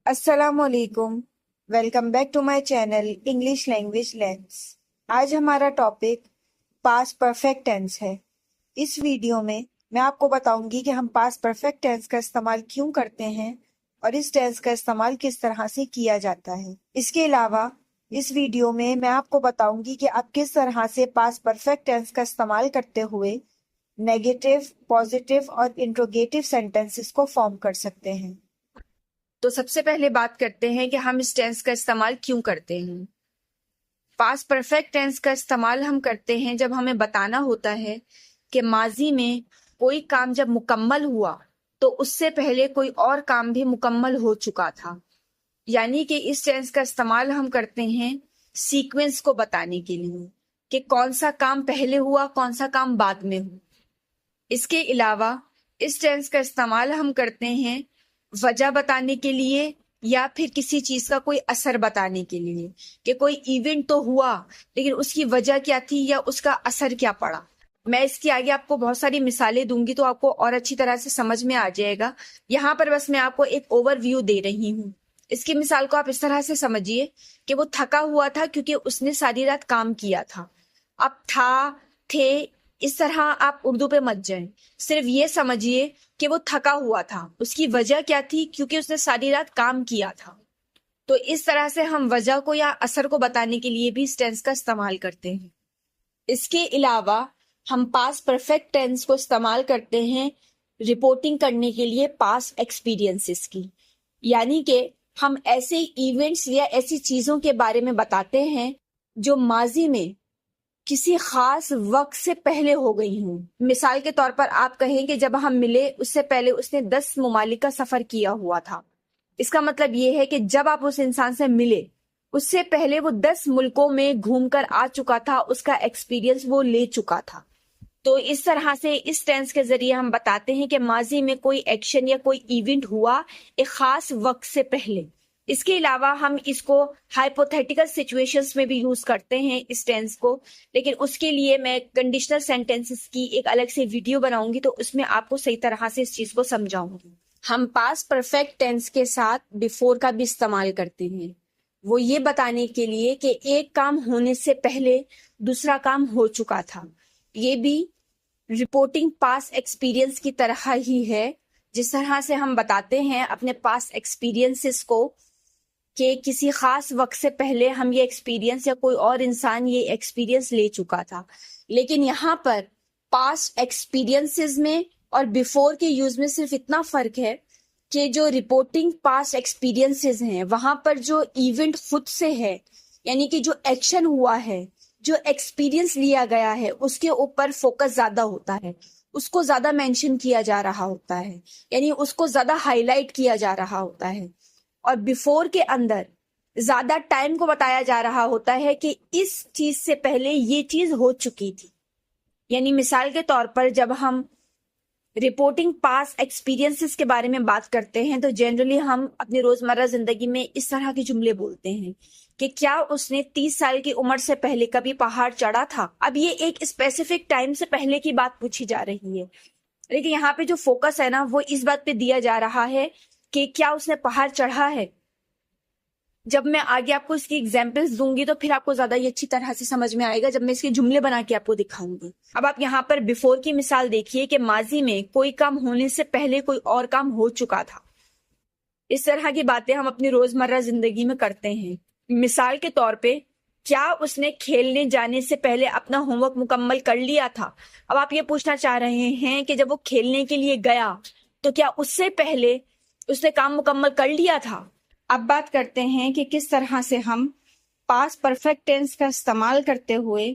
السلام علیکم، welcome back to my channel English language lens. آج ہمارا ٹاپک پاسٹ پرفیکٹ ٹینس ہے۔ اس ویڈیو میں آپ کو بتاؤں گی کہ ہم پاسٹ پرفیکٹ ٹینس کا استعمال کیوں کرتے ہیں اور اس ٹینس کا استعمال کس طرح سے کیا جاتا ہے۔ اس کے علاوہ اس ویڈیو میں آپ کو بتاؤں گی کہ آپ کس طرح سے پاسٹ پرفیکٹ ٹینس کا استعمال کرتے ہوئے نیگیٹو، پازیٹیو اور انٹروگیٹو سینٹینسز کو فارم کر سکتے ہیں۔ تو سب سے پہلے بات کرتے ہیں کہ ہم اس ٹینس کا استعمال کیوں کرتے ہیں۔ پاسٹ پرفیکٹ ٹینس کا استعمال ہم کرتے ہیں جب ہمیں بتانا ہوتا ہے کہ ماضی میں کوئی کام جب مکمل ہوا تو اس سے پہلے کوئی اور کام بھی مکمل ہو چکا تھا، یعنی کہ اس ٹینس کا استعمال ہم کرتے ہیں سیکوینس کو بتانے کے لیے کہ کون سا کام پہلے ہوا، کون سا کام بعد میں ہوا۔ اس کے علاوہ اس ٹینس کا استعمال ہم کرتے ہیں وجہ بتانے کے لیے یا پھر کسی چیز کا کوئی اثر بتانے کے لیے کہ کوئی ایونٹ تو ہوا لیکن اس کی وجہ کیا تھی یا اس کا اثر کیا پڑا۔ میں اس کی آگے آپ کو بہت ساری مثالیں دوں گی تو آپ کو اور اچھی طرح سے سمجھ میں آ جائے گا۔ یہاں پر بس میں آپ کو ایک اوور ویو دے رہی ہوں۔ اس کی مثال کو آپ اس طرح سے سمجھیے کہ وہ تھکا ہوا تھا کیونکہ اس نے ساری رات کام کیا تھا۔ اب تھا، تھے، اس طرح آپ اردو پہ مت جائیں، صرف یہ سمجھیے کہ وہ تھکا ہوا تھا، اس کی وجہ کیا تھی؟ کیونکہ اس نے ساری رات کام کیا تھا۔ تو اس طرح سے ہم وجہ کو یا اثر کو بتانے کے لیے بھی اس ٹینس کا استعمال کرتے ہیں۔ اس کے علاوہ ہم پاسٹ پرفیکٹ ٹینس کو استعمال کرتے ہیں رپورٹنگ کرنے کے لیے پاسٹ ایکسپیرینسز کی، یعنی کہ ہم ایسے ایونٹس یا ایسی چیزوں کے بارے میں بتاتے ہیں جو ماضی میں کسی خاص وقت سے پہلے ہو گئی ہوں۔ مثال کے طور پر آپ کہیں کہ جب ہم ملے اس سے پہلے اس نے 10 ممالک کا سفر کیا ہوا تھا۔ اس کا مطلب یہ ہے کہ جب آپ اس انسان سے ملے اس سے پہلے وہ 10 ملکوں میں گھوم کر آ چکا تھا، اس کا ایکسپیرینس وہ لے چکا تھا۔ تو اس طرح سے اس ٹینس کے ذریعے ہم بتاتے ہیں کہ ماضی میں کوئی ایکشن یا کوئی ایونٹ ہوا ایک خاص وقت سے پہلے۔ اس کے علاوہ ہم اس کو ہائپوتھیٹیکل سچویشنز میں بھی یوز کرتے ہیں اس ٹینس کو، لیکن اس کے لیے میں کنڈیشنل سینٹینسز کی ایک الگ سے ویڈیو بناؤں گی تو اس میں آپ کو صحیح طرح سے اس چیز کو سمجھاؤں گی۔ ہم پاسٹ پرفیکٹ ٹینس کے ساتھ بیفور کا بھی استعمال کرتے ہیں، وہ یہ بتانے کے لیے کہ ایک کام ہونے سے پہلے دوسرا کام ہو چکا تھا۔ یہ بھی رپورٹنگ پاسٹ ایکسپیرینس کی طرح ہی ہے، جس طرح سے ہم بتاتے ہیں اپنے پاسٹ ایکسپیرینسز کو کہ کسی خاص وقت سے پہلے ہم یہ ایکسپیرینس یا کوئی اور انسان یہ ایکسپیرینس لے چکا تھا۔ لیکن یہاں پر پاسٹ ایکسپیرینسز میں اور بیفور کے یوز میں صرف اتنا فرق ہے کہ جو رپورٹنگ پاسٹ ایکسپیرینسز ہیں وہاں پر جو ایونٹ خود سے ہے، یعنی کہ جو ایکشن ہوا ہے، جو ایکسپیرینس لیا گیا ہے، اس کے اوپر فوکس زیادہ ہوتا ہے، اس کو زیادہ مینشن کیا جا رہا ہوتا ہے، یعنی اس کو زیادہ ہائی لائٹ کیا جا رہا ہوتا ہے۔ اور بیفور کے اندر زیادہ ٹائم کو بتایا جا رہا ہوتا ہے کہ اس چیز سے پہلے یہ چیز ہو چکی تھی۔ یعنی مثال کے طور پر جب ہم رپورٹنگ پاسٹ ایکسپیرینسز کے بارے میں بات کرتے ہیں تو جنرلی ہم اپنی روزمرہ زندگی میں اس طرح کے جملے بولتے ہیں کہ کیا اس نے 30 سال کی عمر سے پہلے کبھی پہاڑ چڑھا تھا؟ اب یہ ایک اسپیسیفک ٹائم سے پہلے کی بات پوچھی جا رہی ہے، لیکن یہاں پہ جو فوکس ہے نا وہ اس بات پہ دیا جا رہا ہے کہ کیا اس نے پہاڑ چڑھا ہے۔ جب میں آگے آپ کو اس کی ایگزامپلز دوں گی تو پھر آپ کو زیادہ یہ اچھی طرح سے سمجھ میں آئے گا جب میں اس کے جملے بنا کے آپ کو دکھاؤں گی۔ اب آپ یہاں پر بیفور کی مثال دیکھیے کہ ماضی میں کوئی کام ہونے سے پہلے کوئی اور کام ہو چکا تھا۔ اس طرح کی باتیں ہم اپنی روزمرہ زندگی میں کرتے ہیں۔ مثال کے طور پہ کیا اس نے کھیلنے جانے سے پہلے اپنا ہوم ورک مکمل کر لیا تھا؟ اب آپ یہ پوچھنا چاہ رہے ہیں کہ جب وہ کھیلنے کے لیے گیا تو کیا اس سے پہلے اس نے کام مکمل کر لیا تھا؟ اب بات کرتے ہیں کہ کس طرح سے ہم پاسٹ پرفیکٹ ٹینس کا استعمال کرتے ہوئے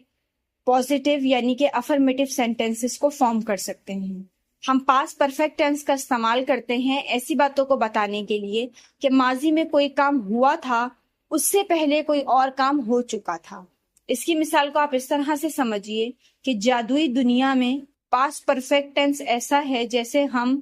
پازیٹیو یعنی کہ افرمیٹیو سینٹینسز کو فارم کر سکتے ہیں۔ ہم پاسٹ پرفیکٹ ٹینس کا استعمال کرتے ہیں ایسی باتوں کو بتانے کے لیے کہ ماضی میں کوئی کام ہوا تھا، اس سے پہلے کوئی اور کام ہو چکا تھا۔ اس کی مثال کو آپ اس طرح سے سمجھیے کہ جادوئی دنیا میں پاسٹ پرفیکٹ ٹینس ایسا ہے جیسے ہم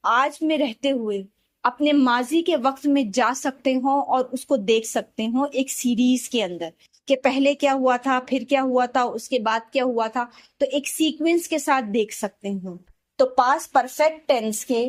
آج میں رہتے ہوئے اپنے ماضی کے وقت میں جا سکتے ہوں اور اس کو دیکھ سکتے ہوں ایک سیریز کے اندر کہ پہلے کیا ہوا تھا، پھر کیا ہوا تھا، اس کے بعد کیا ہوا تھا، تو ایک سیکوینس کے ساتھ دیکھ سکتے ہوں۔ تو پاسٹ پرفیکٹ ٹینس کے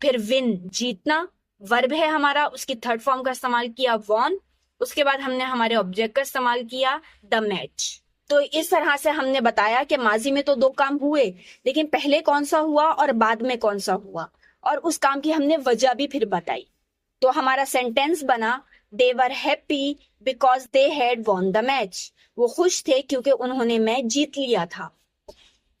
پھر ون جیتنا ورب ہے ہمارا، اس کی تھرڈ فارم کا استعمال کیا وون، اس کے بعد ہم نے ہمارے آبجیکٹ کا استعمال کیا دا میچ. تو اس طرح سے ہم نے بتایا کہ ماضی میں تو دو کام ہوئے، لیکن پہلے کون سا ہوا اور بعد میں کون سا ہوا، اور اس کام کی ہم نے وجہ بھی پھر بتائی. تو ہمارا سینٹینس بنا they were happy because they had won the match. وہ خوش تھے کیونکہ انہوں نے میچ جیت لیا تھا.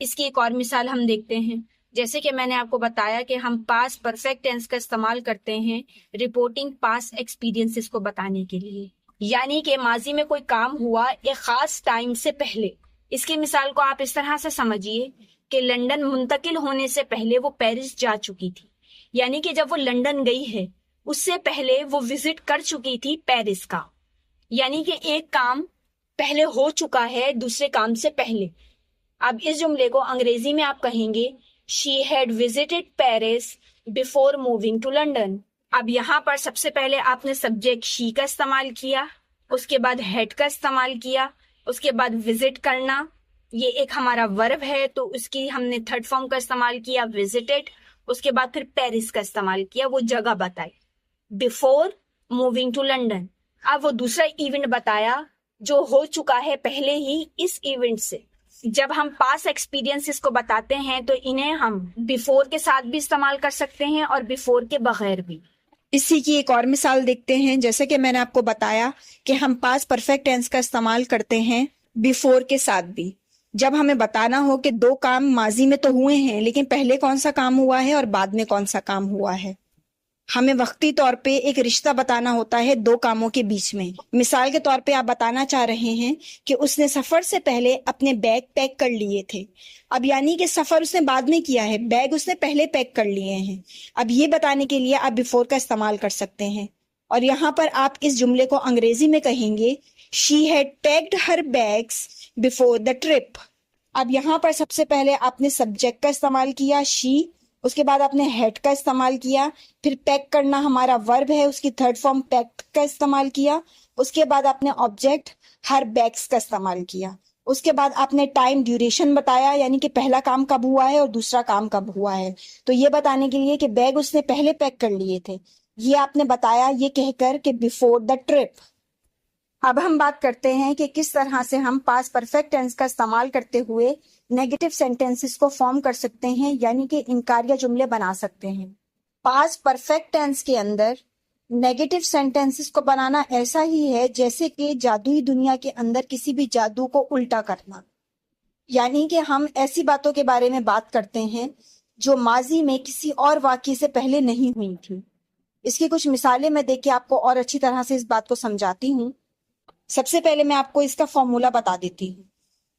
اس کی ایک اور مثال ہم دیکھتے ہیں. جیسے کہ میں نے آپ کو بتایا کہ ہم پاس پرفیکٹ ٹینس کا استعمال کرتے ہیں رپورٹنگ پاس ایکسپیرینسز کو بتانے کے لیے، یعنی کہ ماضی میں کوئی کام ہوا ایک خاص ٹائم سے پہلے. اس کی مثال کو آپ اس طرح سے سمجھیے کہ لندن منتقل ہونے سے پہلے وہ پیرس جا چکی تھی، یعنی کہ جب وہ لندن گئی ہے اس سے پہلے وہ وزٹ کر چکی تھی پیرس کا، یعنی کہ ایک کام پہلے ہو چکا ہے دوسرے کام سے پہلے. اب اس جملے کو انگریزی میں آپ کہیں گے she had visited Paris before moving to London. اب یہاں پر سب سے پہلے آپ نے سبجیکٹ she کا استعمال کیا، اس کے بعد had کا استعمال کیا، اس کے بعد visit کرنا، یہ ایک ہمارا ورب ہے تو اس کی ہم نے تھرڈ فارم کا استعمال کیا visited، اس کے بعد پھر پیرس کا استعمال کیا، وہ جگہ بتائی before moving to London. اب وہ دوسرا ایونٹ بتایا جو ہو چکا ہے پہلے ہی اس ایونٹ سے. جب ہم پاس ایکسپیرینس کو بتاتے ہیں تو انہیں ہم بیفور کے ساتھ بھی استعمال کر سکتے ہیں اور بیفور کے بغیر بھی. اسی کی ایک اور مثال دیکھتے ہیں. جیسے کہ میں نے آپ کو بتایا کہ ہم پاس پرفیکٹ ٹینس کا استعمال کرتے ہیں بیفور کے ساتھ بھی. جب ہمیں بتانا ہو کہ دو کام ماضی میں تو ہوئے ہیں لیکن پہلے کون سا کام ہوا ہے اور بعد میں کون سا کام ہوا ہے. ہمیں وقتی طور پہ ایک رشتہ بتانا ہوتا ہے دو کاموں کے بیچ میں. مثال کے طور پہ آپ بتانا چاہ رہے ہیں کہ اس نے سفر سے پہلے اپنے بیگ پیک کر لیے تھے. اب یعنی کہ سفر اس نے بعد میں کیا ہے، بیگ اس نے پہلے پیک کر لیے ہیں. اب یہ بتانے کے لیے آپ بیفور کا استعمال کر سکتے ہیں. اور یہاں پر آپ اس جملے کو انگریزی میں کہیں گے she had packed her bags before the trip. اب یہاں پر سب سے پہلے آپ نے سبجیکٹ کا استعمال کیا she، اس کے بعد آپ نے ہیڈ کا استعمال کیا، پھر پیک کرنا ہمارا ورب ہے اس کی تھرڈ فارم پیک کا استعمال کیا، اس کے بعد آپ نے آبجیکٹ ہر بیگس کا استعمال کیا، اس کے بعد آپ نے ٹائم ڈیوریشن بتایا یعنی کہ پہلا کام کب ہوا ہے اور دوسرا کام کب ہوا ہے. تو یہ بتانے کے لیے کہ بیگ اس نے پہلے پیک کر لیے تھے، یہ آپ نے بتایا یہ کہہ کر کہ بیفور دا ٹرپ. اب ہم بات کرتے ہیں کہ کس طرح سے ہم پاس پرفیکٹ ٹینس کا استعمال کرتے ہوئے نیگیٹو سینٹینسز کو فارم کر سکتے ہیں، یعنی کہ انکاریہ جملے بنا سکتے ہیں. پاس پرفیکٹ ٹینس کے اندر نیگیٹو سینٹینسز کو بنانا ایسا ہی ہے جیسے کہ جادوئی دنیا کے اندر کسی بھی جادو کو الٹا کرنا، یعنی کہ ہم ایسی باتوں کے بارے میں بات کرتے ہیں جو ماضی میں کسی اور واقعے سے پہلے نہیں ہوئی تھی. اس کی کچھ مثالیں میں دیکھ کے آپ کو اور اچھی طرح سے اس بات کو سمجھاتی ہوں. سب سے پہلے میں آپ کو اس کا فارمولا بتا دیتی ہوں.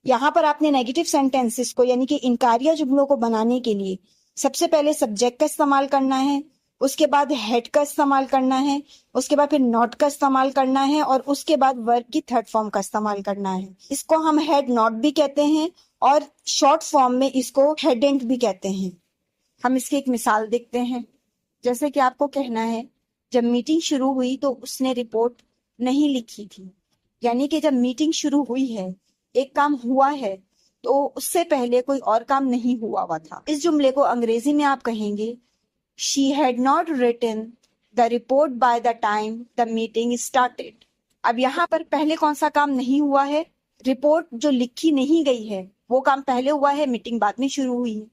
یہاں پر آپ نے نیگیٹو سینٹینسز کو یعنی کہ انکاریہ جملوں کو بنانے کے لیے سب سے پہلے سبجیکٹ کا استعمال کرنا ہے، اس کے بعد ہیڈ کا استعمال کرنا ہے، اس کے بعد پھر ناٹ کا استعمال کرنا ہے، اور اس کے بعد ورب کی تھرڈ فارم کا استعمال کرنا ہے. اس کو ہم ہیڈ ناٹ بھی کہتے ہیں اور شارٹ فارم میں اس کو ہیڈنٹ بھی کہتے ہیں. ہم اس کی ایک مثال دیکھتے ہیں. جیسے کہ آپ کو کہنا ہے جب میٹنگ شروع ہوئی تو اس نے رپورٹ نہیں لکھی تھی، یعنی کہ جب میٹنگ شروع ہوئی ہے ایک کام ہوا ہے تو اس سے پہلے کوئی اور کام نہیں ہوا تھا. اس جملے کو انگریزی میں آپ کہیں گے she had not written the report by the time the meeting started. اب یہاں پر پہلے کون سا کام نہیں ہوا ہے؟ رپورٹ جو لکھی نہیں گئی ہے وہ کام پہلے ہوا ہے، میٹنگ بعد میں شروع ہوئی ہے.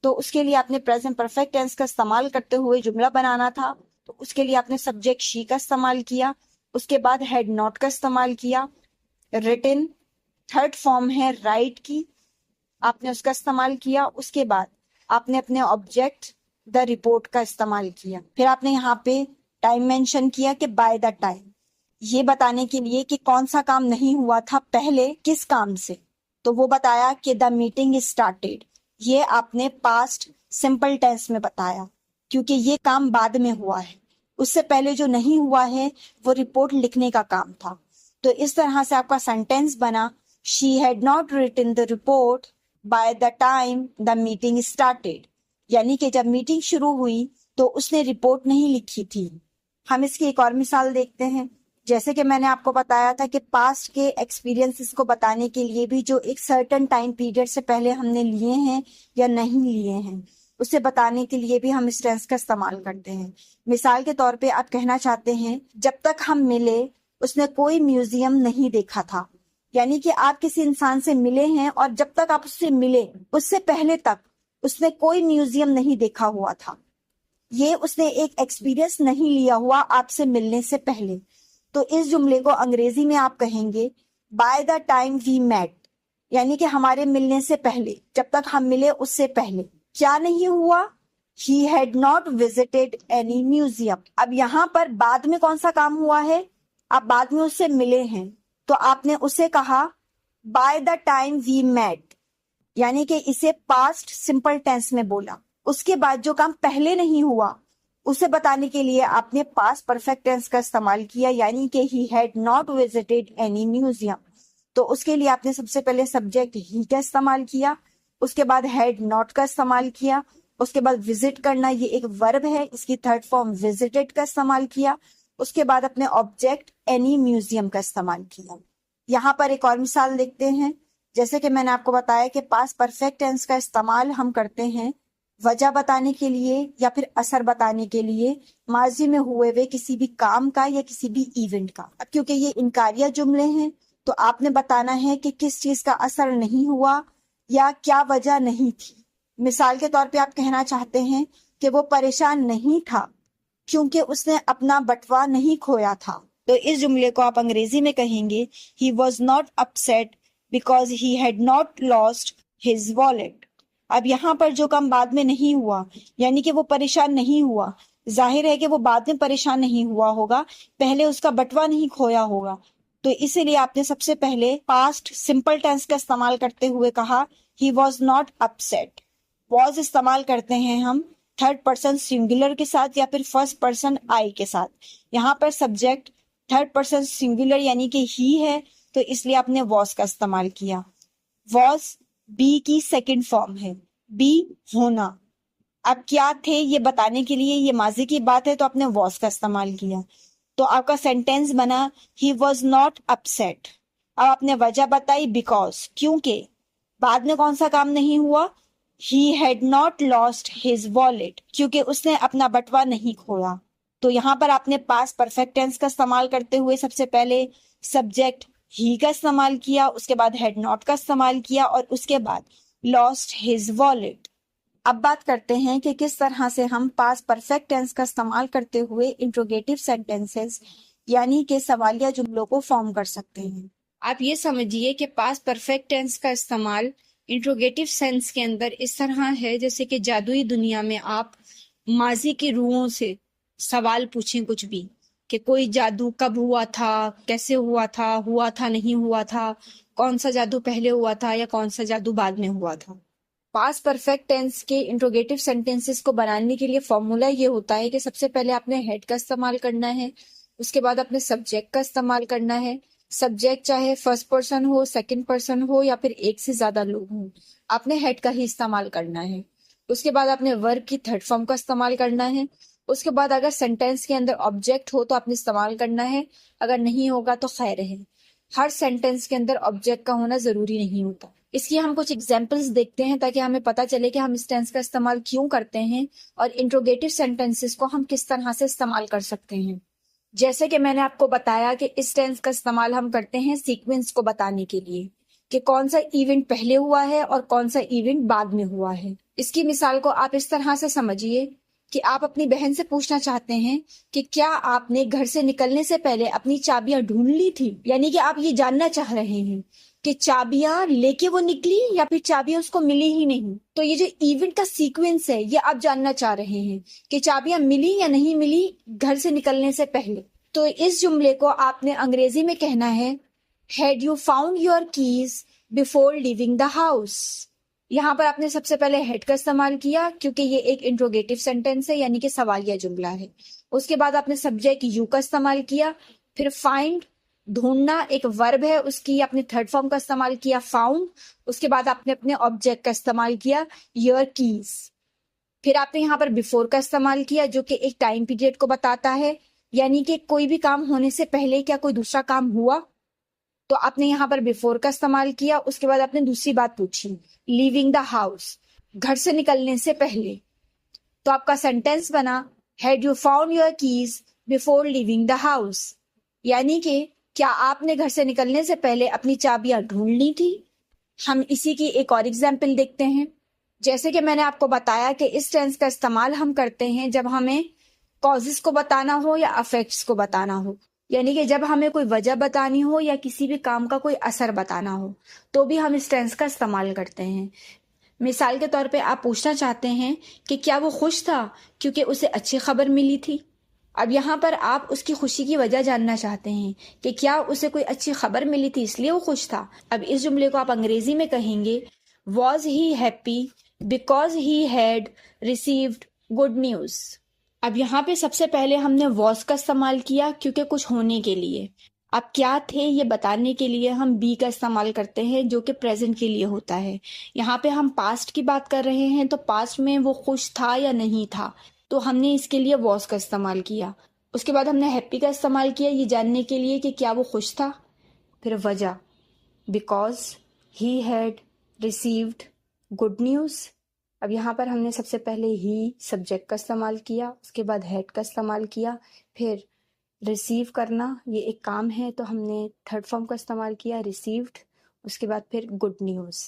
تو اس کے لیے آپ نے پریزنٹ پرفیکٹ ٹینس کا استعمال کرتے ہوئے جملہ بنانا تھا. تو اس کے لیے آپ نے سبجیکٹ she کا استعمال کیا، اس کے بعد ہیڈ ناٹ کا استعمال کیا، ریٹن تھرڈ فارم ہے رائٹ کی، آپ نے اس کا استعمال کیا، اس کے بعد آپ نے اپنے آبجیکٹ دا رپورٹ کا استعمال کیا، پھر آپ نے یہاں پہ ٹائم مینشن کیا کہ بائی دا ٹائم، یہ بتانے کے لیے کہ کون سا کام نہیں ہوا تھا پہلے کس کام سے. تو وہ بتایا کہ دا میٹنگ اسٹارٹیڈ، یہ آپ نے پاسٹ سمپل ٹینس میں بتایا کیونکہ یہ کام بعد میں ہوا ہے، اس سے پہلے جو نہیں ہوا ہے وہ رپورٹ لکھنے کا کام تھا. تو اس طرح سے آپ کا سینٹینس بنا she had not written the report by the time the meeting started، یعنی کہ جب میٹنگ شروع ہوئی تو اس نے رپورٹ نہیں لکھی تھی. ہم اس کی ایک اور مثال دیکھتے ہیں. جیسے کہ میں نے آپ کو بتایا تھا کہ پاسٹ کے ایکسپیرینسز کو بتانے کے لیے بھی جو ایک سرٹن ٹائم پیریڈ سے پہلے ہم نے لیے ہیں یا نہیں لیے ہیں، اسے بتانے کے لیے بھی ہم اس ٹینس کا استعمال کرتے ہیں. مثال کے طور پہ آپ کہنا چاہتے ہیں جب تک ہم ملے اس نے کوئی میوزیم نہیں دیکھا تھا. یعنی کہ آپ کسی انسان سے ملے ہیں اور جب تک آپ اس سے ملے اس سے پہلے تک اس نے کوئی میوزیم نہیں دیکھا ہوا تھا. یہ اس نے ایک ایکسپیرینس نہیں لیا ہوا آپ سے ملنے سے پہلے. تو اس جملے کو انگریزی میں آپ کہیں گے by the time we met. یعنی کہ ہمارے ملنے سے پہلے، جب تک ہم ملے اس سے پہلے کیا نہیں ہوا؟ He had not visited any museum. اب یہاں پر بعد میں کون سا کام ہوا ہے؟ آپ بعد میں اس سے ملے ہیں تو آپ نے اسے کہا by the time we met، یعنی کہ اسے past simple tense میں بولا. اس کے بعد جو کام پہلے نہیں ہوا اسے بتانے کے لیے آپ نے past perfect tense کا استعمال کیا، یعنی کہ he had not visited any museum. تو اس کے لیے آپ نے سب سے پہلے سبجیکٹ ہی کا استعمال کیا، اس کے بعد had not کا استعمال کیا، اس کے بعد وزٹ کرنا یہ ایک ورب ہے، اس کی تھرڈ فارم وزٹڈ کا استعمال کیا، اس کے بعد اپنے آبجیکٹ اینی میوزیم کا استعمال کیا. یہاں پر ایک اور مثال دیکھتے ہیں. جیسے کہ میں نے آپ کو بتایا کہ پاس پرفیکٹ ٹینس کا استعمال ہم کرتے ہیں وجہ بتانے کے لیے یا پھر اثر بتانے کے لیے ماضی میں ہوئے ہوئے کسی بھی کام کا یا کسی بھی ایونٹ کا. اب کیونکہ یہ انکاریہ جملے ہیں تو آپ نے بتانا ہے کہ کس چیز کا اثر نہیں ہوا یا کیا وجہ نہیں تھی. مثال کے طور پہ آپ کہنا چاہتے ہیں کہ وہ پریشان نہیں تھا کیونکہ اس نے اپنا بٹوا نہیں کھویا تھا. تو اس جملے کو آپ انگریزی میں کہیں گے he was not upset because he had not lost his wallet. اب یہاں پر جو کام بعد میں نہیں ہوا یعنی کہ وہ پریشان نہیں ہوا، ظاہر ہے کہ وہ بعد میں پریشان نہیں ہوا ہوگا، پہلے اس کا بٹوا نہیں کھویا ہوگا. تو اسی لیے آپ نے سب سے پہلے پاسٹ سمپل ٹینس کا استعمال کرتے ہوئے کہا he was not upset. Was استعمال کرتے ہیں ہم تھرڈ پرسن سنگولر کے ساتھ یا پھر فرسٹ پرسن آئی کے ساتھ. یہاں پر سبجیکٹ تھرڈ پرسن سنگولر یعنی کہ ہی ہے تو اس لیے آپ نے واز کا استعمال کیا. واز بی کی سیکنڈ فارم ہے، بی ہونا. اب کیا تھے یہ بتانے کے لیے یہ ماضی کی بات ہے تو آپ نے واز کا استعمال کیا. تو آپ کا سینٹینس بنا ہی واز ناٹ اپسیٹ. اب آپ نے وجہ بتائی بیکاز، کیونکہ بعد میں کون سا کام نہیں ہوا؟ He had not lost his wallet. کیونکہ اس نے اپنا بٹوا نہیں کھویا. تو یہاں پر آپ نے پاس پرفیکٹ ٹینس کا استعمال کرتے ہوئے سب سے پہلے سبجیکٹ ہی کا استعمال کیا، اس کے بعد had not کا استعمال کیا اور اس کے بعد lost his wallet. اب بات کرتے ہیں کہ کس طرح سے ہم پاس پرفیکٹ ٹینس کا استعمال کرتے ہوئے انٹروگیٹو سینٹینسز یعنی کہ سوالیہ جملوں کو فارم کر سکتے ہیں. آپ یہ سمجھیے کہ پاس پرفیکٹ ٹینس کا استعمال انٹروگیٹو سینس کے اندر اس طرح ہے جیسے کہ جادوئی دنیا میں آپ ماضی کی روحوں سے سوال پوچھیں کچھ بھی، کہ کوئی جادو کب ہوا تھا، کیسے ہوا تھا نہیں ہوا تھا، کون سا جادو پہلے ہوا تھا یا کون سا جادو بعد میں ہوا تھا. پاس پرفیکٹ ٹینس کے انٹروگیٹو سینٹینسز کو بنانے کے لیے فارمولا یہ ہوتا ہے کہ سب سے پہلے آپ نے ہیڈ کا استعمال کرنا ہے، اس کے بعد اپنے سبجیکٹ کا استعمال کرنا ہے. سبجیکٹ چاہے first person who, second person who یا پھر ایک سے زیادہ لوگ ہوں، آپ نے ہیڈ کا ہی استعمال کرنا ہے. اس کے بعد آپ نے ورب کی تھرڈ فارم کا استعمال کرنا ہے. اس کے بعد اگر سینٹینس کے اندر آبجیکٹ ہو تو آپ نے استعمال کرنا ہے، اگر نہیں ہوگا تو خیر ہے. ہر سینٹینس کے اندر آبجیکٹ کا ہونا ضروری نہیں ہوتا. اس کی ہم کچھ ایگزامپلس دیکھتے ہیں تاکہ ہمیں پتہ چلے کہ ہم اس ٹینس کا استعمال کیوں کرتے ہیں اور انٹروگیٹو سینٹینسز کو ہم کس طرح سے استعمال کر سکتے ہیں. جیسے کہ میں نے آپ کو بتایا کہ اس ٹینس کا استعمال ہم کرتے ہیں سیکوینس کو بتانے کے لیے کہ کون سا ایونٹ پہلے ہوا ہے اور کون سا ایونٹ بعد میں ہوا ہے. اس کی مثال کو آپ اس طرح سے سمجھیے کہ آپ اپنی بہن سے پوچھنا چاہتے ہیں کہ کیا آپ نے گھر سے نکلنے سے پہلے اپنی چابیاں ڈھونڈ لی تھی. یعنی کہ آپ یہ جاننا چاہ رہے ہیں کہ چابیاں لے کے وہ نکلی یا پھر چابیاں اس کو ملی ہی نہیں. تو یہ جو ایونٹ کا سیکوینس ہے یہ آپ جاننا چاہ رہے ہیں کہ چابیاں ملی یا نہیں ملی گھر سے نکلنے سے پہلے. تو اس جملے کو آپ نے انگریزی میں کہنا ہے Had you found your keys before leaving the house. یہاں پر آپ نے سب سے پہلے ہیڈ کا استعمال کیا کیونکہ یہ ایک انٹروگیٹو سینٹینس ہے یعنی کہ سوالیہ جملہ ہے. اس کے بعد آپ نے سبجیکٹ یو کا استعمال کیا، پھر فائنڈ ڈھونڈنا ایک ورب ہے اس کی اپنے تھرڈ فارم کا استعمال کیا فاؤنڈ. اس کے بعد آپ نے اپنے آبجیکٹ کا استعمال کیا یور کیز. پھر آپ نے یہاں پر بیفور کا استعمال کیا جو کہ ایک ٹائم پیریڈ کو بتاتا ہے یعنی کہ کوئی بھی کام ہونے سے پہلے کیا کوئی دوسرا کام ہوا، تو آپ نے یہاں پر بیفور کا استعمال کیا. اس کے بعد آپ نے دوسری بات پوچھی لیونگ دا ہاؤس، گھر سے نکلنے سے پہلے. تو آپ کا سینٹینس بنا had you found your keys before leaving the house, یعنی کہ کیا آپ نے گھر سے نکلنے سے پہلے اپنی چابیاں ڈھونڈ لی تھی۔ ہم اسی کی ایک اور ایگزامپل دیکھتے ہیں۔ جیسے کہ میں نے آپ کو بتایا کہ اس ٹینس کا استعمال ہم کرتے ہیں جب ہمیں کازز کو بتانا ہو یا افیکٹس کو بتانا ہو، یعنی کہ جب ہمیں کوئی وجہ بتانی ہو یا کسی بھی کام کا کوئی اثر بتانا ہو تو بھی ہم اس ٹینس کا استعمال کرتے ہیں۔ مثال کے طور پہ آپ پوچھنا چاہتے ہیں کہ کیا وہ خوش تھا کیونکہ اسے اچھی خبر ملی تھی۔ اب یہاں پر آپ اس کی خوشی کی وجہ جاننا چاہتے ہیں کہ کیا اسے کوئی اچھی خبر ملی تھی اس لیے وہ خوش تھا۔ اب اس جملے کو آپ انگریزی میں کہیں گے was he happy because he had received good news. اب یہاں پہ سب سے پہلے ہم نے واز کا استعمال کیا کیونکہ کچھ ہونے کے لیے، اب کیا تھے یہ بتانے کے لیے ہم بی کا استعمال کرتے ہیں جو کہ پریزنٹ کے لیے ہوتا ہے۔ یہاں پہ ہم پاسٹ کی بات کر رہے ہیں تو پاسٹ میں وہ خوش تھا یا نہیں تھا، تو ہم نے اس کے لیے واز کا استعمال کیا۔ اس کے بعد ہم نے ہیپی کا استعمال کیا یہ جاننے کے لیے کہ کیا وہ خوش تھا، پھر وجہ because he had received good news. اب یہاں پر ہم نے سب سے پہلے ہی سبجیکٹ کا استعمال کیا، اس کے بعد ہیڈ کا استعمال کیا، پھر ریسیو کرنا یہ ایک کام ہے تو ہم نے تھرڈ فارم کا استعمال کیا ریسیوڈ، اس کے بعد پھر گڈ نیوز۔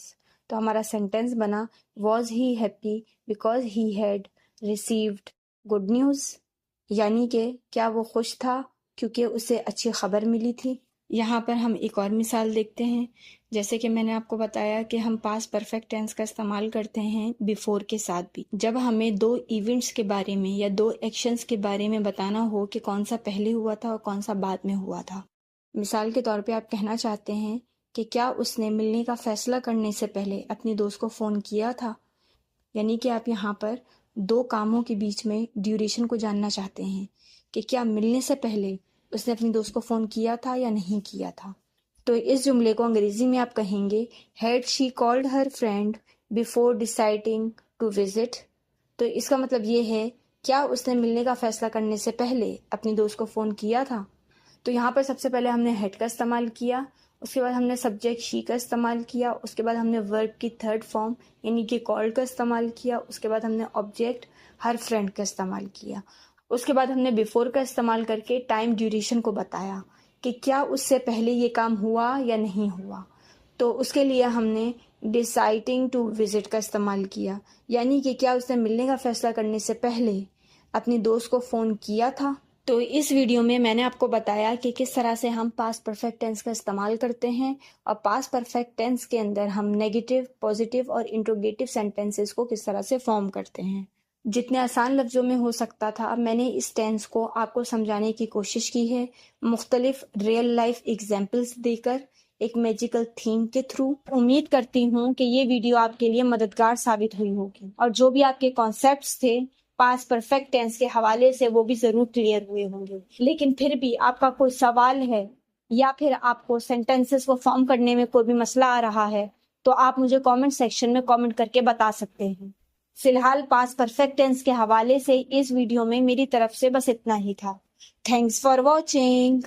تو ہمارا سینٹینس بنا was he happy because he had received good news, یعنی کہ کیا وہ خوش تھا کیونکہ اسے اچھی خبر ملی تھی۔ یہاں پر ہم ایک اور مثال دیکھتے ہیں۔ جیسے کہ میں نے آپ کو بتایا کہ ہم پاسٹ پرفیکٹ ٹینس کا استعمال کرتے ہیں بیفور کے ساتھ بھی، جب ہمیں دو ایونٹس کے بارے میں یا دو ایکشنز کے بارے میں بتانا ہو کہ کون سا پہلے ہوا تھا اور کون سا بعد میں ہوا تھا۔ مثال کے طور پہ آپ کہنا چاہتے ہیں کہ کیا اس نے ملنے کا فیصلہ کرنے سے پہلے اپنی دوست کو فون کیا تھا، یعنی کہ آپ یہاں پر دو کاموں کے بیچ میں ڈیوریشن کو جاننا چاہتے ہیں کہ کیا ملنے سے پہلے اس نے اپنی دوست کو فون کیا تھا یا نہیں کیا تھا۔ تو اس جملے کو انگریزی میں آپ کہیں گے had she called her friend before deciding to visit. تو اس کا مطلب یہ ہے کیا اس نے ملنے کا فیصلہ کرنے سے پہلے اپنی دوست کو فون کیا تھا۔ تو یہاں پر سب سے پہلے ہم نے ہیڈ کا استعمال کیا، اس کے بعد ہم نے سبجیکٹ شی کا استعمال کیا، اس کے بعد ہم نے ورب کی تھرڈ فارم یعنی کہ کالڈ کا استعمال کیا، اس کے بعد ہم نے آبجیکٹ ہر فرینڈ کا استعمال کیا، اس کے بعد ہم نے بیفور کا استعمال کر کے ٹائم ڈیوریشن کو بتایا کہ کیا اس سے پہلے یہ کام ہوا یا نہیں ہوا۔ تو اس کے لیے ہم نے ڈیسائڈنگ ٹو وزٹ کا استعمال کیا، یعنی کہ کیا اس نے ملنے کا فیصلہ کرنے سے پہلے اپنی دوست کو فون کیا تھا۔ تو اس ویڈیو میں نے آپ کو بتایا کہ کس طرح سے ہم پاسٹ پرفیکٹ ٹینس کا استعمال کرتے ہیں اور پاسٹ پرفیکٹ ٹینس کے اندر ہم نیگیٹو، پازیٹیو اور انٹروگیٹو سینٹینسز کو کس طرح سے فارم کرتے ہیں۔ جتنے آسان لفظوں میں ہو سکتا تھا میں نے اس ٹینس کو آپ کو سمجھانے کی کوشش کی ہے، مختلف ریئل لائف ایگزامپلس دے کر، ایک میجیکل تھیم کے تھرو۔ امید کرتی ہوں کہ یہ ویڈیو آپ کے لیے مددگار ثابت ہوئی ہوگی اور جو بھی آپ کے کانسیپٹس تھے پاسٹ پرفیکٹ ٹینس کے حوالے سے وہ بھی ضرور کلیئر ہوئے ہوں گے۔ لیکن پھر بھی آپ کا کوئی سوال ہے یا پھر آپ کو سینٹینسز کو فارم کرنے میں کوئی بھی مسئلہ آ رہا ہے تو آپ مجھے کامنٹ سیکشن میں کامنٹ کر کے بتا سکتے ہیں۔ فی الحال پاسٹ پرفیکٹ ٹینس کے حوالے سے اس ویڈیو میں میری طرف سے بس اتنا ہی تھا۔ Thanks for watching.